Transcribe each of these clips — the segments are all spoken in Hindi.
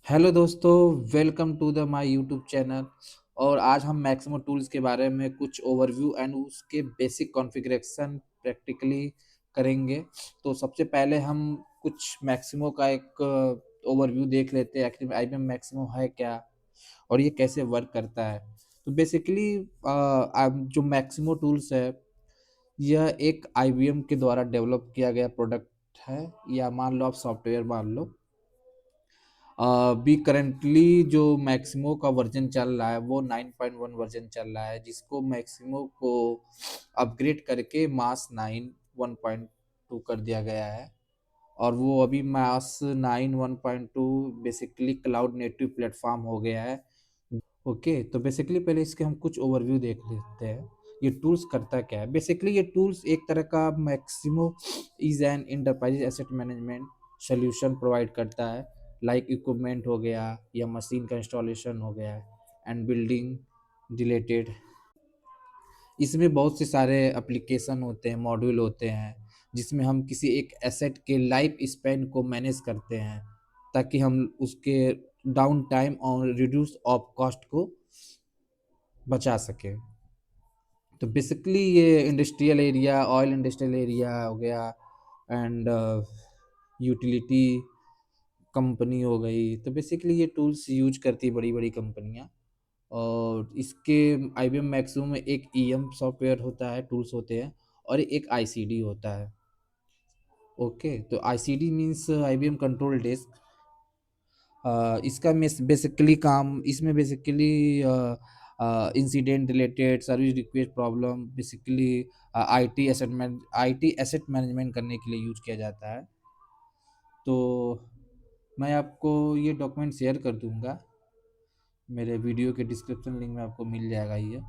हेलो दोस्तों, welcome to the my YouTube channel. और आज हम मैक्सिमो टूल्स के बारे में कुछ ओवरव्यू एंड उसके बेसिक कॉन्फ़िगरेशन प्रैक्टिकली करेंगे। तो सबसे पहले हम कुछ मैक्सिमो का एक ओवरव्यू देख लेते हैं, आखिर आईबीएम मैक्सिमो है क्या और ये कैसे वर्क करता है। तो बेसिकली जो मैक्सिमो टूल्स है, यह एक आईबीएम के द्वारा डेवलप किया गया प्रोडक्ट है, या मान लो आप सॉफ्टवेयर मान लो। अभी करंटली जो मैक्सिमो का वर्जन चल रहा है वो 9.1 वर्जन चल रहा है, जिसको मैक्सिमो को अपग्रेड करके मास 9 1.2 कर दिया गया है। और वो अभी मास 9 1.2 बेसिकली क्लाउड नेटिव प्लेटफॉर्म हो गया है। ओके, तो बेसिकली पहले इसके हम कुछ ओवरव्यू देख लेते हैं। ये टूल्स करता क्या है? बेसिकली ये टूल्स एक तरह का Maximo is an enterprise asset management solution provide करता है। लाइक इक्विपमेंट हो गया या मशीन का इंस्टॉलेशन हो गया एंड बिल्डिंग रिलेटेड। इसमें बहुत से सारे एप्लीकेशन होते हैं, मॉड्यूल होते हैं, जिसमें हम किसी एक एसेट के लाइफ स्पैन को मैनेज करते हैं, ताकि हम उसके डाउन टाइम और रिड्यूस ऑफ कॉस्ट को बचा सकें। तो बेसिकली ये industrial area, oil industrial area हो गया एंड यूटिलिटी कंपनी हो गई। तो बेसिकली ये टूल्स यूज करती है बड़ी बड़ी कंपनियां। और इसके आईबीएम मैक्सिमम में एक ईएम सॉफ्टवेयर होता है, टूल्स होते हैं, और एक आईसीडी होता है। ओके, तो ICD means IBM control desk. इसका बेसिकली काम इसमें basically incident related service request problem basically IT asset management करने के लिए यूज किया जाता है। तो मैं आपको ये डॉक्यूमेंट शेयर कर दूंगा, मेरे वीडियो के डिस्क्रिप्शन लिंक में आपको मिल जाएगा ये।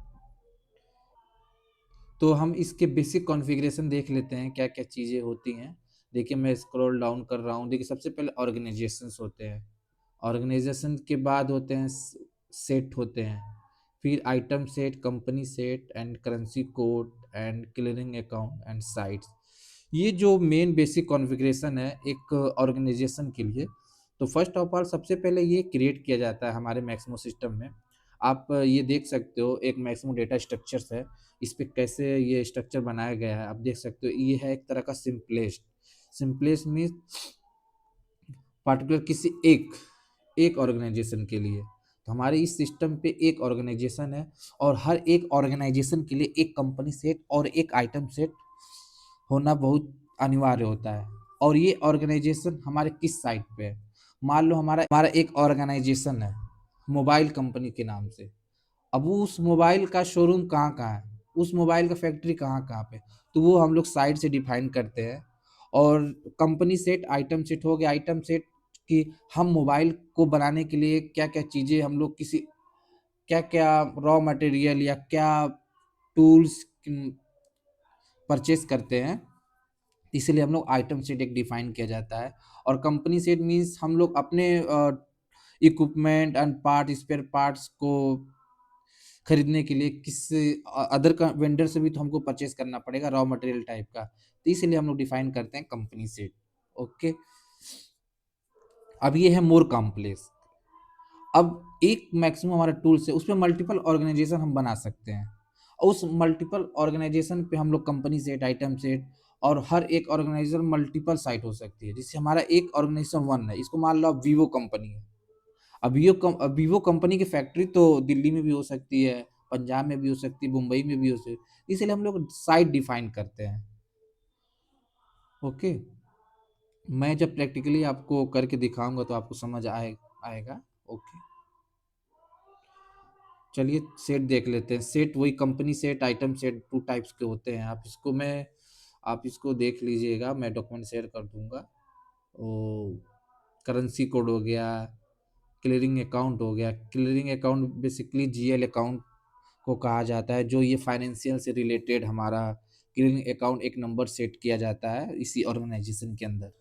तो हम इसके बेसिक कॉन्फ़िगरेशन देख लेते हैं, क्या क्या चीज़ें होती हैं। देखिए, मैं स्क्रॉल डाउन कर रहा हूँ। देखिए, सबसे पहले ऑर्गेनाइजेशंस होते हैं। ऑर्गेनाइजेशन के बाद होते हैं सेट होते हैं। फिर item set, company set and currency code and clearing account and sites. ये जो मेन बेसिक कॉन्फ़िगरेशन है एक ऑर्गेनाइजेशन के लिए। तो फर्स्ट ऑफ ऑल सबसे पहले ये क्रिएट किया जाता है हमारे मैक्सिमो सिस्टम में। आप ये देख सकते हो, एक मैक्सिमो डेटा स्ट्रक्चर्स है। इस पे कैसे ये स्ट्रक्चर बनाया गया है आप देख सकते हो। ये है एक तरह का सिंपलेस्ट। सिंपलेस्ट मीन्स पार्टिकुलर किसी एक एक ऑर्गेनाइजेशन के लिए। तो हमारे इस सिस्टम पे एक ऑर्गेनाइजेशन है, और हर एक ऑर्गेनाइजेशन के लिए एक कंपनी सेट और एक आइटम सेट होना बहुत अनिवार्य होता है। और ये ऑर्गेनाइजेशन हमारे किस साइट पे है? मान लो हमारा हमारा एक ऑर्गेनाइजेशन है मोबाइल कंपनी के नाम से। अब वो उस मोबाइल का शोरूम कहाँ-कहाँ है, उस मोबाइल का फैक्ट्री कहाँ-कहाँ पे, तो वो हम लोग साइट से डिफाइन करते हैं। और कंपनी सेट, आइटम सेट हो गया। आइटम सेट कि हम मोबाइल को बनाने के लिए क्या-क्या चीज़ें हम लोग क्या-क्या रॉ मटेरियल या क्या टूल्स परचेज़ करते हैं, इसीलिए हम लोग आइटम सेट एक डिफाइन किया जाता है। और कंपनी सेट मीन्स हम लोग अपने इक्विपमेंट एंड स्पेयर पार्ट्स को खरीदने के लिए अदर का वेंडर से भी तो हमको परचेज करना पड़ेगा रॉ मटेरियल टाइप का। तो इसीलिए हम लोग डिफाइन करते हैं कंपनी सेट। ओके, अब ये है मोर कॉम्प्लेक्स। अब एक मैक्सिमम हमारा टूल्स है, उसमें मल्टीपल ऑर्गेनाइजेशन हम बना सकते हैं। और उस मल्टीपल ऑर्गेनाइजेशन पे हम लोग कंपनी सेट, आइटम सेट, और हर एक ऑर्गेनाइजेशन मल्टीपल साइट हो सकती है। जैसे हमारा एक ऑर्गेनाइजेशन वन है, इसको मान लो आप वीवो कंपनी है। अब वीवो कंपनी की फैक्ट्री तो दिल्ली में भी हो सकती है, पंजाब में भी हो सकती है, मुंबई में भी हो सकती है। इसलिए हम लोग साइट डिफाइन करते हैं। ओके, मैं जब प्रैक्टिकली आपको करके दिखाऊंगा तो आपको समझ आएगा। ओके, चलिए सेट देख लेते हैं। सेट वही company set, item set, two types के होते हैं। आप इसको देख लीजिएगा, मैं डॉक्यूमेंट शेयर कर दूंगा। ओ, करेंसी कोड हो गया, क्लियरिंग अकाउंट हो गया। Clearing account basically GL account को कहा जाता है, जो ये फाइनेंशियल से रिलेटेड हमारा क्लियरिंग अकाउंट एक नंबर सेट किया जाता है इसी ऑर्गेनाइजेशन के अंदर।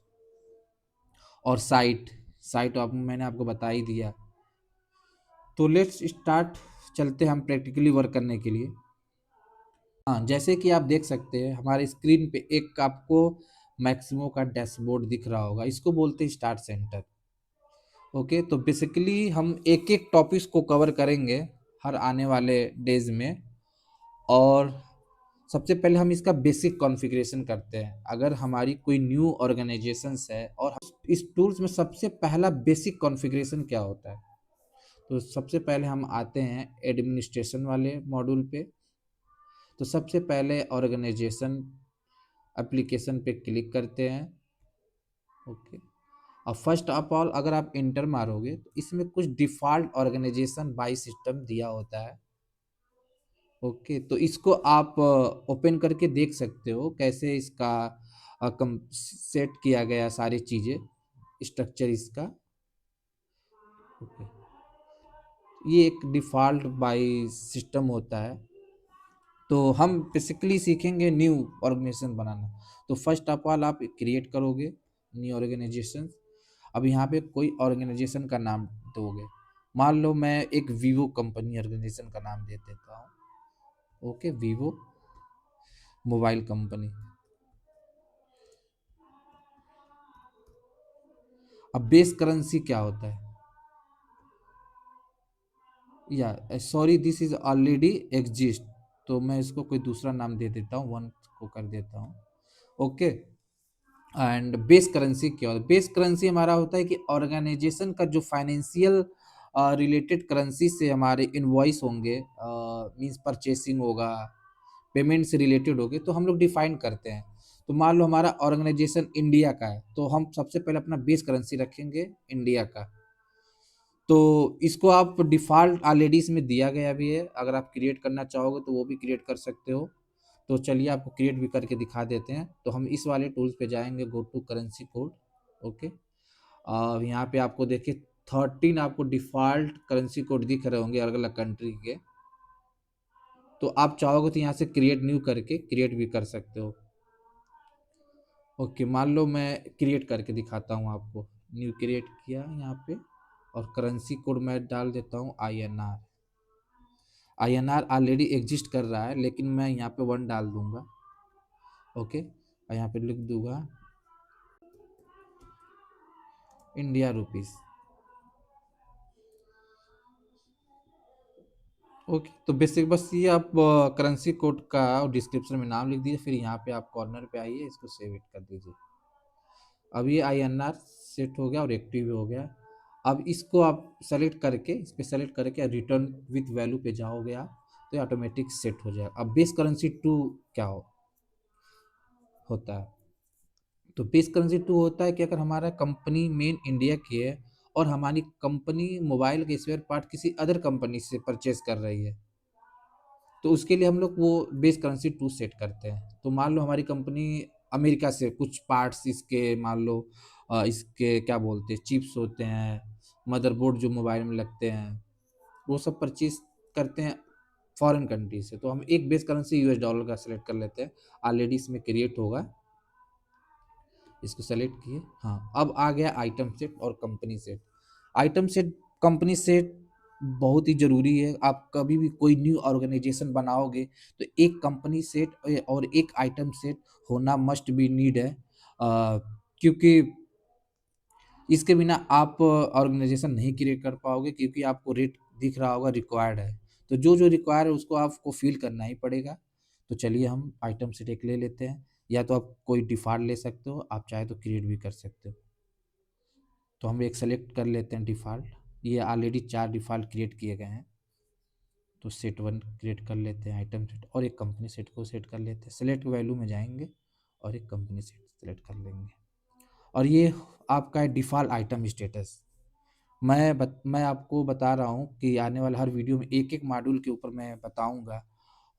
और साइट साइट आप मैंने आपको बता ही दिया। तो लेट्स स्टार्ट, चलते हैं हम प्रैक्टिकली वर्क करने के लिए। हाँ, जैसे कि आप देख सकते हैं हमारे स्क्रीन पे एक आपको मैक्सिमो का डैशबोर्ड दिख रहा होगा, इसको बोलते हैं स्टार्ट सेंटर। ओके, तो बेसिकली हम एक एक टॉपिक्स को कवर करेंगे हर आने वाले डेज में। और सबसे पहले हम इसका बेसिक कॉन्फ़िगरेशन करते हैं। अगर हमारी कोई न्यू ऑर्गेनाइजेशंस है और इस टूल्स में सबसे पहला बेसिक कॉन्फ़िगरेशन क्या होता है, तो सबसे पहले हम आते हैं एडमिनिस्ट्रेशन वाले मॉड्यूल पे। तो सबसे पहले ऑर्गेनाइजेशन एप्लीकेशन पे क्लिक करते हैं। ओके, और फर्स्ट ऑफ ऑल अगर आप इंटर मारोगे तो इसमें कुछ डिफ़ॉल्ट ऑर्गेनाइजेशन बाय सिस्टम दिया होता है। ओके, तो इसको आप ओपन करके देख सकते हो कैसे इसका कम सेट किया गया सारी चीज़ें, स्ट्रक्चर इसका। ओके, ये एक डिफ़ॉल्ट बाय सिस्टम होता है। तो हम बेसिकली सीखेंगे न्यू ऑर्गेनाइजेशन बनाना। तो फर्स्ट ऑफ ऑल आप क्रिएट करोगे न्यू ऑर्गेनाइजेशन। अब यहाँ पे कोई ऑर्गेनाइजेशन का नाम दोगे। मान लो मैं एक वीवो कंपनी ऑर्गेनाइजेशन का नाम दे देता हूँ। Okay, Vivo mobile company. अब बेस करेंसी क्या होता है, या sorry this is already exist, तो मैं इसको कोई दूसरा नाम दे देता हूँ, वन को कर देता हूँ। ओके, एंड बेस करेंसी क्या होता है? बेस करेंसी हमारा होता है कि ऑर्गेनाइजेशन का जो फाइनेंशियल रिलेटेड करेंसी से हमारे इनवॉइस होंगे, मींस परचेसिंग होगा, पेमेंट से रिलेटेड होगे, तो हम लोग डिफाइन करते हैं। तो मान लो हमारा ऑर्गेनाइजेशन इंडिया का है, तो हम सबसे पहले अपना बेस करेंसी रखेंगे इंडिया का। तो इसको आप डिफ़ॉल्ट ऑलरेडी इसमें दिया गया भी है, अगर आप क्रिएट करना चाहोगे तो वो भी क्रिएट कर सकते हो। तो चलिए आपको क्रिएट भी करके दिखा देते हैं। तो हम इस वाले टूल्स पे जाएँगे, go to currency code. Okay, यहाँ पे आपको देखिए 13 आपको डिफ़ॉल्ट करेंसी कोड दिख रहे होंगे अलग-अलग कंट्री के। तो आप चाहोगे तो यहाँ से क्रिएट न्यू करके क्रिएट भी कर सकते हो। ओके, मान लो मैं क्रिएट करके दिखाता हूँ आपको। न्यू क्रिएट किया यहाँ पे, और करेंसी कोड मैं डाल देता हूँ INR। INR ऑलरेडी एग्जिस्ट कर रहा है, लेकिन मैं यहाँ पे 1 डाल दूंगा। ओके, और यहाँ पे लिख दूंगा इंडिया रुपीस। ओके, तो बेसिक बस ये आप करेंसी कोड का डिस्क्रिप्शन में नाम लिख दीजिए, फिर यहाँ पे आप कॉर्नर पे आइए, इसको सेव इट कर दीजिए। अब ये INR सेट हो गया और एक्टिव हो गया। अब इसको आप सेलेक्ट करके, इस पे सेलेक्ट करके रिटर्न विथ वैल्यू पे जाओगे आप, तो ऑटोमेटिक सेट हो जाएगा। अब बेस करेंसी टू क्या होता है, तो बेस करेंसी टू होता है कि अगर हमारा कंपनी मेन इंडिया की है और हमारी कंपनी मोबाइल के स्पेयर पार्ट किसी अदर कंपनी से परचेज कर रही है, तो उसके लिए हम लोग वो बेस करेंसी टू सेट करते हैं। तो मान लो हमारी कंपनी अमेरिका से कुछ पार्ट्स इसके, मान लो इसके क्या बोलते हैं, चिप्स होते हैं, मदरबोर्ड जो मोबाइल में लगते हैं, वो सब परचेज करते हैं फॉरेन कंट्री से। तो हम एक बेस करेंसी US डॉलर का सेलेक्ट कर लेते हैं, ऑलरेडी इसमें क्रिएट होगा। इसको सेलेक्ट किए। हाँ, अब आ गया आइटम सेट और company set. Item set, company set बहुत ही ज़रूरी है। आप कभी भी कोई न्यू ऑर्गेनाइजेशन बनाओगे तो एक कंपनी सेट और एक आइटम सेट होना मस्ट बी नीड है, क्योंकि इसके बिना आप ऑर्गेनाइजेशन नहीं क्रिएट कर पाओगे, क्योंकि आपको रेट दिख रहा होगा रिक्वायर्ड है। तो जो जो रिक्वायर है उसको आपको फिल करना ही पड़ेगा। तो चलिए हम आइटम सेट एक ले लेते हैं, या तो आप कोई डिफ़ॉल्ट ले सकते हो, आप चाहे तो क्रिएट भी कर सकते हो। तो हम एक सेलेक्ट कर लेते हैं डिफ़ॉल्ट। ये ऑलरेडी 4 डिफ़ॉल्ट क्रिएट किए गए हैं। तो सेट 1 क्रिएट कर लेते हैं आइटम सेट, और एक कंपनी सेट को सेट कर लेते हैं। सेलेक्ट वैल्यू में जाएँगे और एक कंपनी सेट सेलेक्ट कर लेंगे। और ये आपका है डिफ़ॉल्ट आइटम स्टेटस। मैं आपको बता रहा हूँ कि आने वाले हर वीडियो में एक-एक मॉड्यूल के ऊपर मैं बताऊँगा,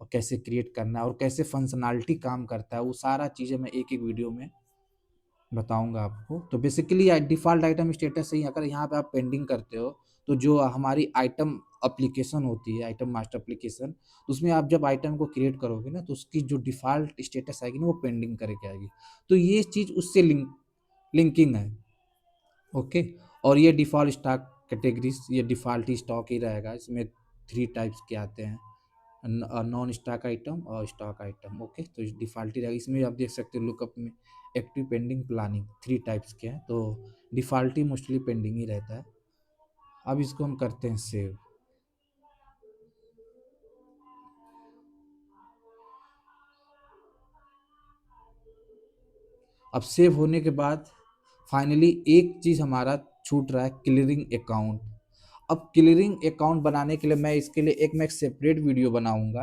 और कैसे क्रिएट करना है और कैसे फंक्शनैलिटी काम करता है, वो सारा चीज़ें मैं एक-एक वीडियो में बताऊँगा आपको। तो बेसिकली डिफ़ॉल्ट आइटम स्टेटस से ही अगर यहाँ पे आप पेंडिंग करते हो, तो जो हमारी आइटम एप्लीकेशन होती है, आइटम मास्टर एप्लीकेशन, तो उसमें आप जब आइटम को क्रिएट करोगे ना, तो उसकी जो डिफ़ॉल्ट स्टेटस आएगी ना, वो पेंडिंग करके आएगी। तो ये चीज़ उससे लिंकिंग है। ओके, और ये डिफ़ॉल्ट स्टॉक कैटेगरीज़, ये डिफ़ॉल्ट ही स्टॉक ही रहेगा। इसमें 3 टाइप्स के आते हैं, नॉन स्टॉक आइटम और स्टॉक आइटम। ओके, तो इस डिफ़ॉल्ट ही रहेगा। इसमें आप देख सकते हो लुकअप में एक्टिव, पेंडिंग, प्लानिंग 3 टाइप्स के हैं। तो डिफ़ॉल्ट ही मोस्टली पेंडिंग ही रहता है। अब इसको हम करते हैं सेव। अब सेव होने के बाद फाइनली एक चीज़ हमारा छूट रहा है, क्लियरिंग अकाउंट। अब क्लियरिंग अकाउंट बनाने के लिए मैं इसके लिए मैं एक सेपरेट वीडियो बनाऊंगा,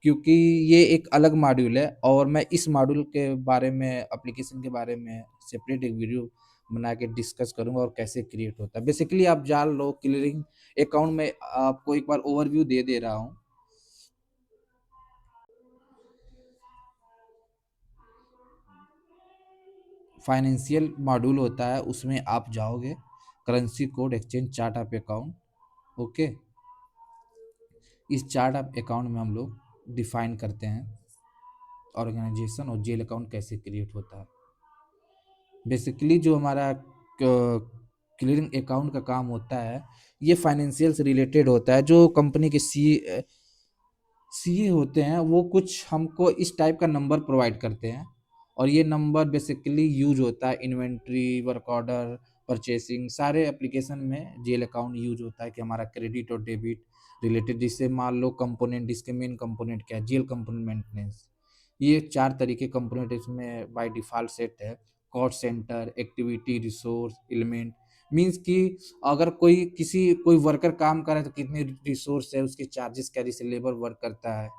क्योंकि ये एक अलग मॉड्यूल है और मैं इस मॉड्यूल के बारे में, एप्लीकेशन के बारे में सेपरेट एक वीडियो बना के डिस्कस करूंगा और कैसे क्रिएट होता है। बेसिकली आप जान लो क्लियरिंग अकाउंट में, आपको एक बार ओवरव्यू दे दे रहा हूँ। फाइनेंशियल मॉड्यूल होता है, उसमें आप जाओगे, currency code exchange chart of account. Okay, इस चार्ट ऑफ अकाउंट में हम लोग डिफाइन करते हैं ऑर्गेनाइजेशन और जेल अकाउंट कैसे क्रिएट होता है। बेसिकली जो हमारा क्लियरिंग अकाउंट का काम होता है, ये फाइनेंशियल से रिलेटेड होता है। जो कंपनी के सीए होते हैं वो कुछ हमको इस टाइप का नंबर प्रोवाइड करते हैं, और ये नंबर बेसिकली यूज होता है इन्वेंट्री, वर्क ऑर्डर, परचेसिंग, सारे एप्लीकेशन में जेल अकाउंट यूज होता है कि हमारा क्रेडिट और डेबिट रिलेटेड। जिससे मान लो कंपोनेंट, इसके मेन कंपोनेंट क्या है, जेल कंपोनेंट मेंटेनेंस। ये चार तरीके कंपोनेंट इसमें बाय डिफॉल्ट सेट है। Cost centre, activity, resource, element. Means कि अगर कोई वर्कर काम करे तो कितने रिसोर्स है, उसके चार्जेस क्या, जैसे लेबर वर्क करता है,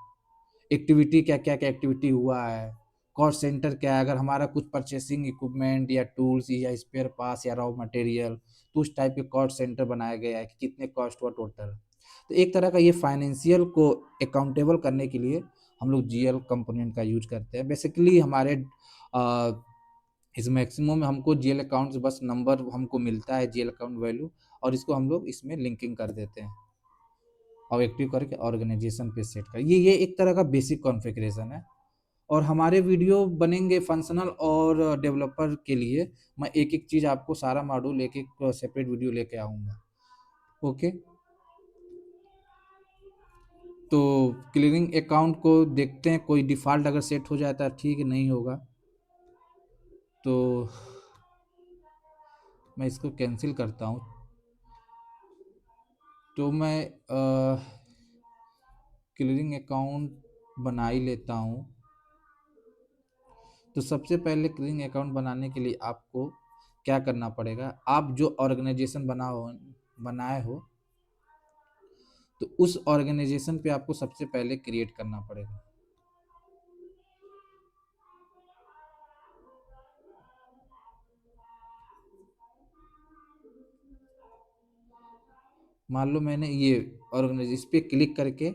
एक्टिविटी क्या क्या क्या एक्टिविटी हुआ है, कॉस्ट सेंटर क्या है, अगर हमारा कुछ परचेसिंग इक्विपमेंट या टूल्स या स्पेयर पास या रॉ मटेरियल, तो उस टाइप के कॉस्ट सेंटर बनाया गया है कि कितने कॉस्ट हुआ टोटल। तो एक तरह का ये फाइनेंशियल को अकाउंटेबल करने के लिए हम लोग जीएल कंपोनेंट का यूज करते हैं। बेसिकली हमारे इस मैक्सिमम में हमको जीएल अकाउंट से बस नंबर हमको मिलता है, जीएल अकाउंट वैल्यू, और इसको हम लोग इसमें लिंकिंग कर देते हैं और एक्टिव करके ऑर्गेनाइजेशन पे सेट कर, ये एक तरह का बेसिक कॉन्फ़िगरेशन है। और हमारे वीडियो बनेंगे फंक्शनल और डेवलपर के लिए। मैं एक एक चीज़ आपको सारा मॉड्यूल एक एक सेपरेट वीडियो लेके आऊँगा। ओके, तो क्लियरिंग अकाउंट को देखते हैं, कोई डिफ़ॉल्ट अगर सेट हो जाता है ठीक है, नहीं होगा तो मैं इसको कैंसिल करता हूँ। तो मैं क्लियरिंग अकाउंट बना ही लेता हूँ। तो सबसे पहले क्लियरिंग अकाउंट बनाने के लिए आपको क्या करना पड़ेगा, आप जो ऑर्गेनाइजेशन बनाए हो, तो उस ऑर्गेनाइजेशन पे आपको सबसे पहले क्रिएट करना पड़ेगा। मान लो मैंने ये ऑर्गेनाइजेशन, इस पे क्लिक करके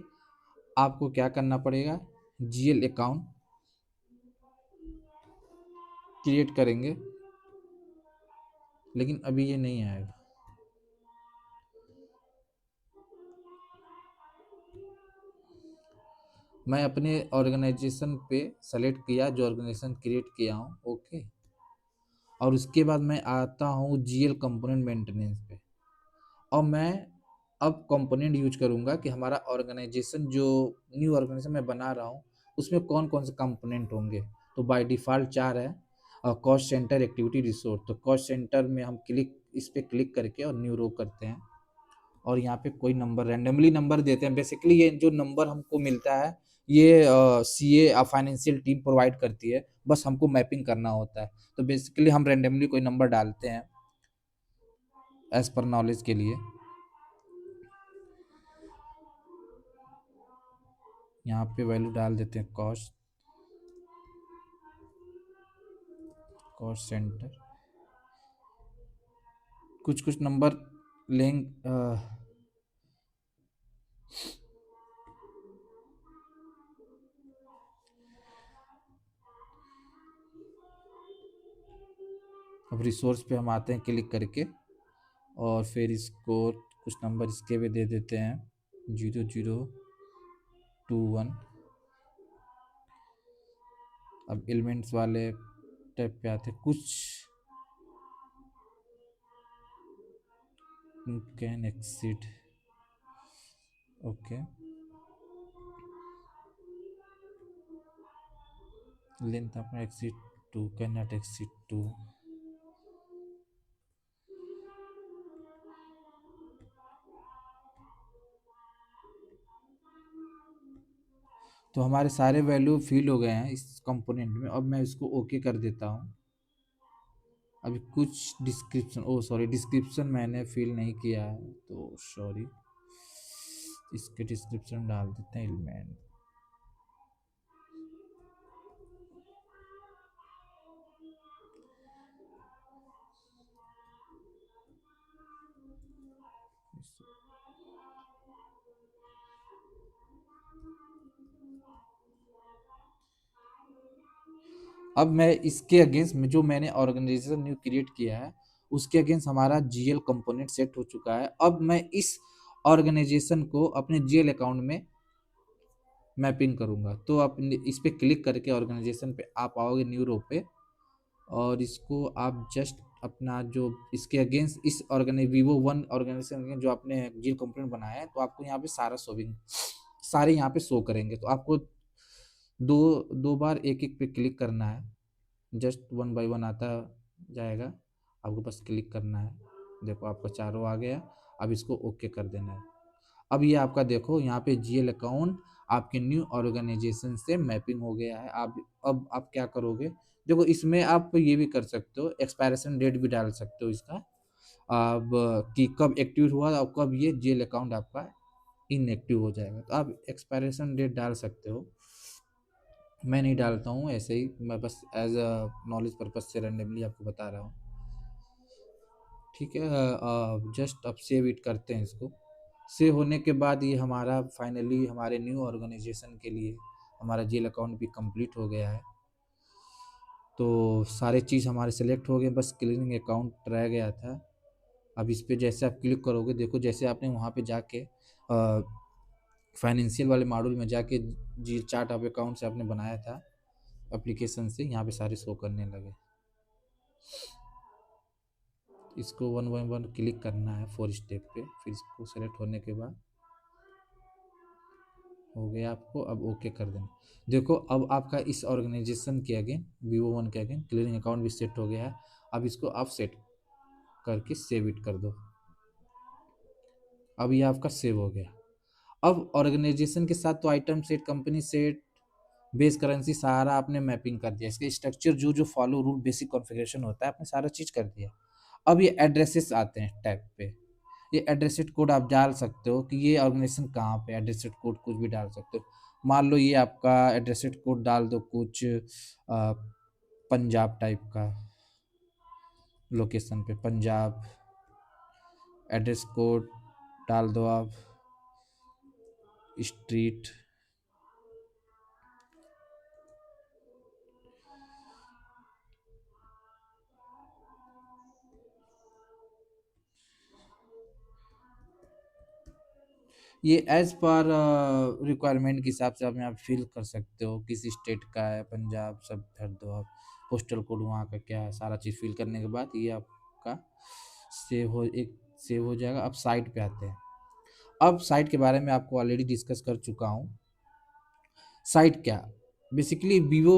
आपको क्या करना पड़ेगा, जीएल अकाउंट क्रिएट करेंगे, लेकिन अभी ये नहीं आएगा। मैं अपने ऑर्गेनाइजेशन पे सेलेक्ट किया, जो ऑर्गेनाइजेशन क्रिएट किया हूँ, ओके। और उसके बाद मैं आता हूँ जीएल कंपोनेंट मेंटेनेंस पे, और मैं अब कंपोनेंट यूज करूँगा कि हमारा ऑर्गेनाइजेशन जो न्यू ऑर्गेनाइजेशन मैं बना रहा हूँ, उसमें कौन कौन से कंपोनेंट होंगे। तो बाय डिफ़ॉल्ट चार है, कॉस्ट सेंटर, एक्टिविटी, रिसोर्स। तो कॉस्ट सेंटर में हम इस पे क्लिक करके और न्यू रो करते हैं, और यहाँ पे कोई नंबर रैंडमली नंबर देते हैं। बेसिकली ये जो नंबर हमको मिलता है, ये सीए फाइनेंशियल टीम प्रोवाइड करती है, बस हमको मैपिंग करना होता है। तो बेसिकली हम रैंडमली कोई नंबर डालते हैं एज पर नॉलेज के लिए। यहाँ पे वैल्यू डाल देते हैं कॉस्ट, कॉस्ट सेंटर, कुछ कुछ नंबर लेंगे। अब रिसोर्स पे हम आते हैं क्लिक करके, और फिर इसको कुछ नंबर इसके भी दे देते हैं, 0021। अब एलिमेंट्स वाले टैब पे आते हैं, कुछ कैन एक्सीड, ओके, लेंथ अपना एक्सीड 2, कैन नॉट एक्सीड 2। तो हमारे सारे वैल्यू फिल हो गए हैं इस कंपोनेंट में। अब मैं इसको ओके कर देता हूँ। अभी कुछ डिस्क्रिप्शन, ओ सॉरी, डिस्क्रिप्शन मैंने फिल नहीं किया है तो सॉरी, इसके डिस्क्रिप्शन डाल देते हैं एलिमेंट। अब मैं इसके अगेंस्ट में जो मैंने ऑर्गेनाइजेशन न्यू क्रिएट किया है उसके अगेंस्ट हमारा जीएल कंपोनेंट सेट हो चुका है। अब मैं इस ऑर्गेनाइजेशन को अपने जीएल अकाउंट में मैपिंग करूंगा। तो आप इस पे क्लिक करके ऑर्गेनाइजेशन पे आप आओगे, न्यू रो पे, और इसको आप जस्ट अपना जो इसके अगेंस्ट इस ऑर्गेनाइज वीवो वन ऑर्गेनाइजेशन जो आपने जीएल कंपोनेंट बनाया है, तो आपको यहाँ पे सारा शोविंग सारे यहाँ पे शो करेंगे। तो आपको दो दो बार एक एक पे क्लिक करना है, जस्ट वन बाय वन आता जाएगा, आपको बस क्लिक करना है। देखो आपका चारों आ गया। अब इसको ओके कर देना है। अब ये आपका देखो यहाँ पे जीएल अकाउंट आपके न्यू ऑर्गेनाइजेशन से मैपिंग हो गया है। आप अब आप क्या करोगे, देखो इसमें आप ये भी कर सकते हो, एक्सपायरेशन डेट भी डाल सकते हो इसका, अब कि कब एक्टिव हुआ और कब ये जीएल अकाउंट आपका इनएक्टिव हो जाएगा। तो आप एक्सपायरेशन डेट डाल सकते हो। मैं नहीं डालता हूँ, ऐसे ही मैं बस एज अ नॉलेज पर्पज से रैंडमली आपको बता रहा हूँ। ठीक है, जस्ट अब सेव इट करते हैं इसको। सेव होने के बाद ये हमारा फाइनली हमारे न्यू ऑर्गेनाइजेशन के लिए हमारा जेल अकाउंट भी कंप्लीट हो गया है। तो सारे चीज़ हमारे सेलेक्ट हो गए, बस क्लीनिंग अकाउंट रह गया था। अब इस पे जैसे आप क्लिक करोगे, देखो जैसे आपने वहाँ पे जाके फाइनेंशियल वाले मॉड्यूल में जाके जी चार्ट ऑफ अकाउंट से आपने बनाया था एप्लीकेशन से, यहाँ पे सारे शो करने लगे। इसको वन बाय वन क्लिक करना है 4 स्टेप पे, फिर इसको सेलेक्ट होने के बाद हो गया आपको। अब ओके कर देना। देखो अब आपका इस ऑर्गेनाइजेशन के अगेन वीवो वन के अगेन क्लियरिंग अकाउंट भी सेट हो गया है। अब इसको आप सेट करके सेव इट कर दो। अब ये आपका सेव हो गया। अब ऑर्गेनाइजेशन के साथ तो item set, company set, base currency सारा आपने मैपिंग कर दिया। इसके स्ट्रक्चर जो जो फॉलो रूल बेसिक कॉन्फ़िगरेशन होता है आपने सारा चीज़ कर दिया। अब ये एड्रेसेस आते हैं टैब पे। ये एड्रेसेड कोड आप डाल सकते हो कि ये ऑर्गेनाइजेशन कहाँ पे, एड्रेसेड कोड कुछ भी डाल सकते हो। मान लो ये आपका एड्रेसेड कोड डाल दो कुछ पंजाब टाइप का, लोकेशन पे पंजाब एड्रेस कोड डाल दो आप, स्ट्रीट, ये एज पर रिक्वायरमेंट के हिसाब से आप फिल कर सकते हो, किस स्टेट का है, पंजाब सब भर दो आप, पोस्टल कोड वहाँ का क्या है, सारा चीज़ फिल करने के बाद ये आपका सेव हो जाएगा। अब साइट पे आते हैं। अब साइट के बारे में आपको ऑलरेडी डिस्कस कर चुका हूँ। साइट क्या, बेसिकली वीवो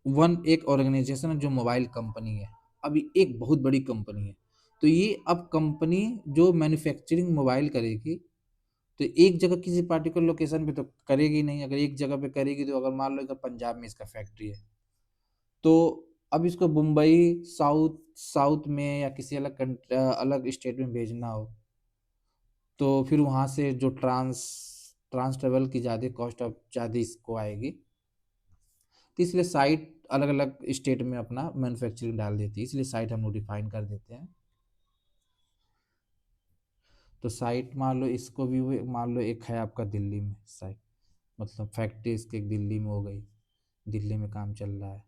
वन एक ऑर्गेनाइजेशन है जो मोबाइल कंपनी है, अभी एक बहुत बड़ी कंपनी है। तो ये अब कंपनी जो मैन्युफैक्चरिंग मोबाइल करेगी, तो एक जगह किसी पार्टिकुलर लोकेशन पे तो करेगी नहीं। अगर एक जगह पे करेगी तो अगर मान लो इधर पंजाब में इसका फैक्ट्री है, तो अब इसको मुंबई साउथ साउथ में या किसी अलग स्टेट में भेजना हो, तो फिर वहाँ से जो ट्रांस ट्रेवल की ज़्यादा कॉस्ट अब ज़्यादा इसको आएगी। तो इसलिए साइट अलग अलग स्टेट में अपना मैन्युफैक्चरिंग डाल देती है, इसलिए साइट हम लोग डिफाइन कर देते हैं। तो साइट मान लो इसको भी मान लो एक है आपका दिल्ली में साइट, मतलब फैक्ट्री इसकी एक दिल्ली में हो गई, दिल्ली में काम चल रहा है।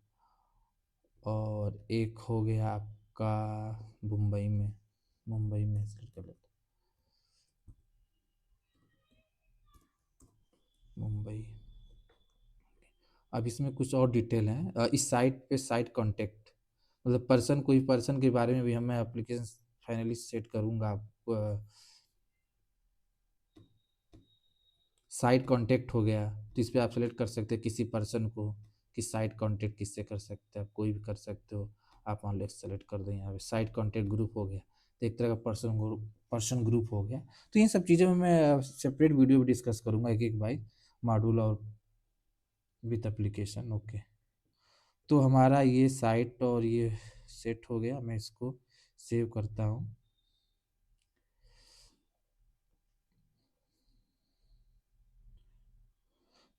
और एक हो गया आपका मुंबई में, मुंबई में सेलेक्ट कर लेते हैं, मुंबई। अब इसमें कुछ और डिटेल हैं। इस साइट पे साइट कांटेक्ट, मतलब पर्सन, कोई पर्सन के बारे में भी हम मैं एप्लीकेशन फाइनली सेट करूँगा। आप साइट कांटेक्ट हो गया, तो इस पे आप सेलेक्ट कर सकते हैं किसी पर्सन को कि साइट कांटेक्ट किससे कर सकते हैं, आप कोई भी कर सकते हो। आप मान लो सेलेक्ट कर दो, यहाँ पे साइट कांटेक्ट ग्रुप हो गया, तो एक तरह का पर्सन ग्रुप हो गया। तो इन सब चीज़ों में मैं सेपरेट वीडियो भी डिस्कस करूँगा एक एक बाई मॉड्यूल और विथ एप्लीकेशन, ओके। तो हमारा ये साइट और ये सेट हो गया, मैं इसको सेव करता हूँ।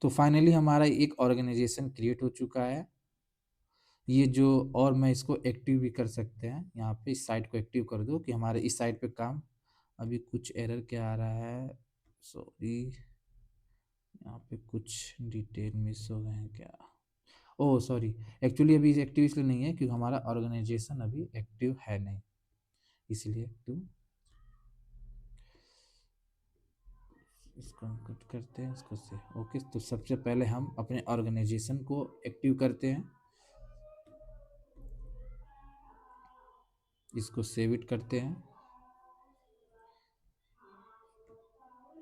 तो फाइनली हमारा एक ऑर्गेनाइजेशन क्रिएट हो चुका है। ये जो, और मैं इसको एक्टिव भी कर सकते हैं, यहाँ पे इस साइट को एक्टिव कर दो कि हमारे इस साइट पे काम। अभी कुछ एरर क्या आ रहा है, सॉरी, यहाँ पे कुछ डिटेल मिस हो गए हैं क्या? ओह सॉरी, एक्चुअली अभी एक्टिव इसलिए नहीं है क्योंकि हमारा ऑर्गेनाइजेशन अभी एक्टिव है नहीं, इसलिए एक्टिव। इसको हम कट करते हैं, इसको से ओके। तो सबसे पहले हम अपने ऑर्गेनाइजेशन को एक्टिव करते हैं, इसको सेव इट करते हैं,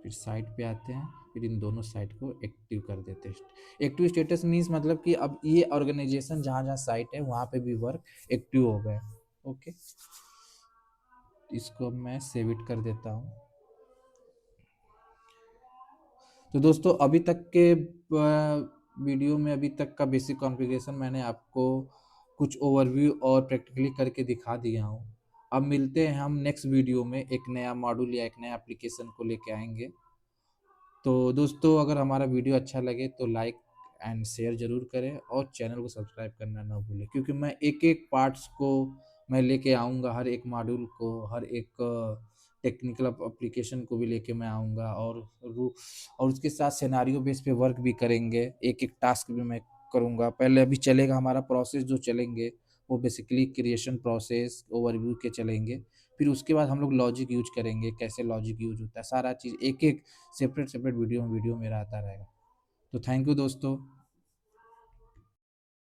फिर साइट पे आते हैं, फिर इन दोनों साइट को एक्टिव कर देते हैं। एक्टिव स्टेटस मीन्स मतलब कि अब ये ऑर्गेनाइजेशन जहाँ जहाँ साइट है वहाँ पे भी वर्क एक्टिव हो गए। ओके, इसको अब मैं सेव इट कर देता हूँ। तो दोस्तों अभी तक के वीडियो में अभी तक का बेसिक कॉन्फ़िगरेशन मैंने आपको कुछ ओवरव्यू और प्रैक्टिकली करके दिखा दिया हूँ। अब मिलते हैं हम नेक्स्ट वीडियो में, एक नया मॉड्यूल या एक नया एप्लीकेशन को लेके आएंगे। तो दोस्तों अगर हमारा वीडियो अच्छा लगे तो लाइक एंड शेयर ज़रूर करें और चैनल को सब्सक्राइब करना ना भूलें, क्योंकि मैं एक एक पार्ट्स को मैं लेके आऊँगा, हर एक मॉड्यूल को, हर एक टेक्निकल एप्लीकेशन को भी लेके मैं आऊँगा, और उसके साथ सिनेरियो बेस पे वर्क भी करेंगे, एक एक टास्क भी मैं करूँगा। पहले अभी चलेगा हमारा प्रोसेस जो चलेंगे वो बेसिकली क्रिएशन प्रोसेस ओवरव्यू के चलेंगे। फिर उसके बाद हम लोग लॉजिक यूज करेंगे, कैसे लॉजिक यूज होता है, सारा चीज़ एक एक सेपरेट सेपरेट वीडियो मेरा आता रहेगा। तो थैंक यू दोस्तों।